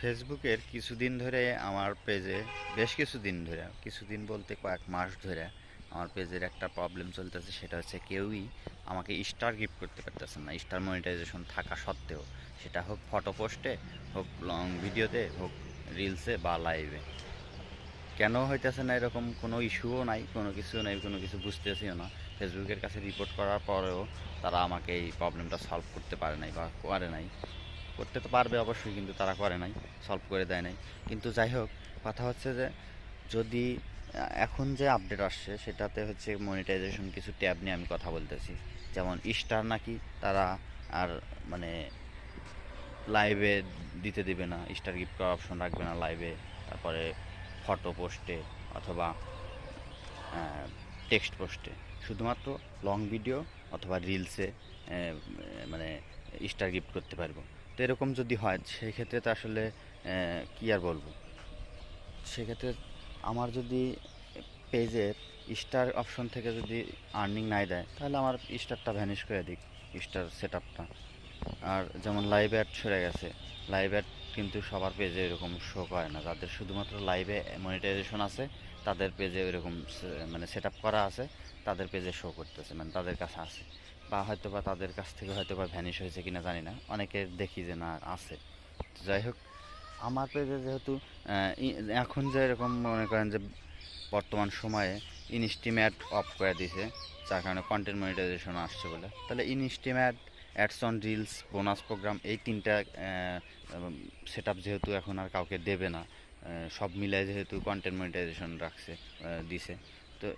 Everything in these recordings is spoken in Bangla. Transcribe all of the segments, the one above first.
ফেসবুকের কিছুদিন ধরে আমার পেজে বেশ কিছুদিন ধরে, কিছুদিন বলতে কয়েক মাস ধরে আমার পেজের একটা প্রবলেম চলতেছে। সেটা হচ্ছে কেউই আমাকে স্টার গিফট করতে পারতেছে না, স্টার মনিটাইজেশন থাকা সত্ত্বেও। সেটা হোক ফটো পোস্টে, হোক লং ভিডিওতে, হোক রিলসে বা লাইভে। কেন হইতেছে না এরকম কোনো ইস্যুও নাই, কোনো কিছু নাই, কোনো কিছু বুঝতেছিও না। ফেসবুকের কাছে রিপোর্ট করার পরেও তারা আমাকে এই প্রবলেমটা সলভ করতে পারে নাই বা করে নাই। করতে তো পারবে অবশ্যই, কিন্তু তারা করে নাই, সলভ করে দেয় নাই। কিন্তু যাই হোক, কথা হচ্ছে যে যদি এখন যে আপডেট আসছে সেটাতে হচ্ছে মনিটাইজেশন কিছু ট্যাব নিয়ে আমি কথা বলতেছি। যেমন স্টার নাকি তারা আর মানে লাইভে দিতে দিবে না, স্টার গিফট করার অপশন রাখবে না লাইভে। তারপরে ফটো পোস্টে অথবা টেক্সট পোস্টে, শুধুমাত্র লং ভিডিও অথবা রিলসে মানে স্টার গিফট করতে পারবো। তো এরকম যদি হয় সেই ক্ষেত্রে তো আসলে কী আর বলবো, সেক্ষেত্রে আমার যদি পেজের স্টার অপশন থেকে যদি আর্নিং নাই দেয়, তাহলে আমার স্টারটা ভ্যানিশ করে দিক, স্টার সেট আপটা। আর যেমন লাইভ অ্যাড সরে গেছে, লাইভ অ্যাড কিন্তু সবার পেজে এরকম শো করে না। যাদের শুধুমাত্র লাইভে মনিটাইজেশন আছে তাদের পেজে এরকম মানে সেট আপ করা আছে, তাদের পেজে শো করতেছে, মানে তাদের কাছে আছে। বা হয়তো বা তাদের কাছ থেকে হয়তো বা ভ্যানিশ হয়েছে কিনা জানি না, অনেকের দেখি যে না আছে। যাই হোক, আমার পেজে যেহেতু এখন যে এরকম মনে করেন যে বর্তমান সময়ে ইনস্টিমেট অফ করে দিয়েছে, যার কারণে কন্টেন্ট মনিটাইজেশন আসছে বলে, তাহলে estimate, ads on reels, bonus programme, এই তিনটা সেট আপ যেহেতু এখন আর কাউকে দেবে না, সব মিলায় যেহেতু কন্টেন্ট মনিটাইজেশন রাখছে, দিছে, তো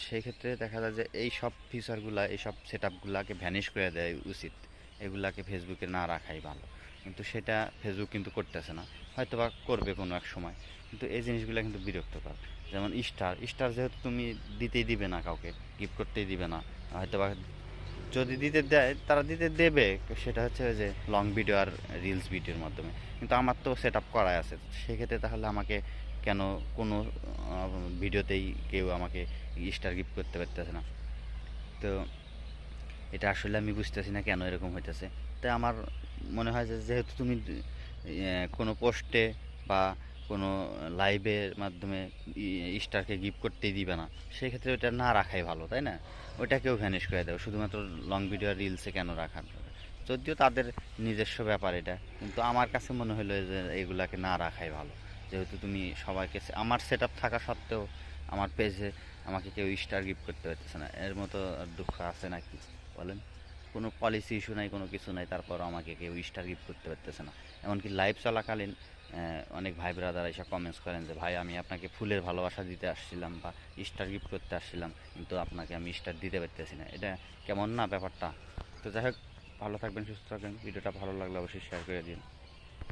সেই ক্ষেত্রে দেখা যায় যে এই সব ফিচারগুলা, এই সব সেট আপগুলাকে ভ্যানিশ করে দেয় উচিত, এগুলাকে ফেসবুকে না রাখাই ভালো। কিন্তু সেটা ফেসবুক কিন্তু করতেছে না, হয়তো বা করবে কোনো এক সময়। কিন্তু এই জিনিসগুলো কিন্তু বিরক্তকর। যেমন স্টার, স্টার যেহেতু তুমি দিতেই দিবে না কাউকে, গিফট করতেই দিবে না, হয়তো বা যদি দিতে দেয় তারা দিতে দেবে, সেটা হচ্ছে ওই যে লং ভিডিও আর রিলস ভিডিওর মাধ্যমে। কিন্তু আমার তো সেট আপ করাই আছে, সেক্ষেত্রে তাহলে আমাকে কেন কোনো ভিডিওতেই কেউ আমাকে স্টার গিফট করতে পারতেছে না? তো এটা আসলে আমি বুঝতেছি না কেন এরকম হইতেছে। তাই আমার মনে হয় যে যেহেতু তুমি কোনো পোস্টে বা কোনো লাইভের মাধ্যমে স্টারকে গিফট করতেই দিবে না, সেক্ষেত্রে ওটা না রাখাই ভালো, তাই না? ওইটাকেও ভ্যানিশ করে দেবো, শুধুমাত্র লং ভিডিও আর রিলসে কেন রাখার? যদিও তাদের নিজস্ব ব্যাপার এটা, কিন্তু আমার কাছে মনে হলো যে এগুলাকে না রাখাই ভালো। যেহেতু তুমি সবাইকে, আমার সেট আপ থাকা সত্ত্বেও আমার পেজে আমাকে কেউ স্টার গিফট করতে পারতেছে না, এর মতো আর দুঃখ আছে নাকি বলেন? কোনো পলিসি ইস্যু নাই, কোনো কিছু নাই, তারপর আমাকে কেউ স্টার গিফট করতে পারতেছে না। এমনকি লাইভ চলাকালীন অনেক ভাই ব্রাদার এসে কমেন্টস করেন যে ভাই, আমি আপনাকে ফুলের ভালোবাসা দিতে আসছিলাম বা স্টার গিফট করতে আসছিলাম, কিন্তু আপনাকে আমি স্টার দিতে পারতেছি না। এটা কেমন না ব্যাপারটা? তো যাই হোক, ভালো থাকবেন, সুস্থ থাকবেন। ভিডিওটা ভালো লাগলে অবশ্যই শেয়ার করে দিন।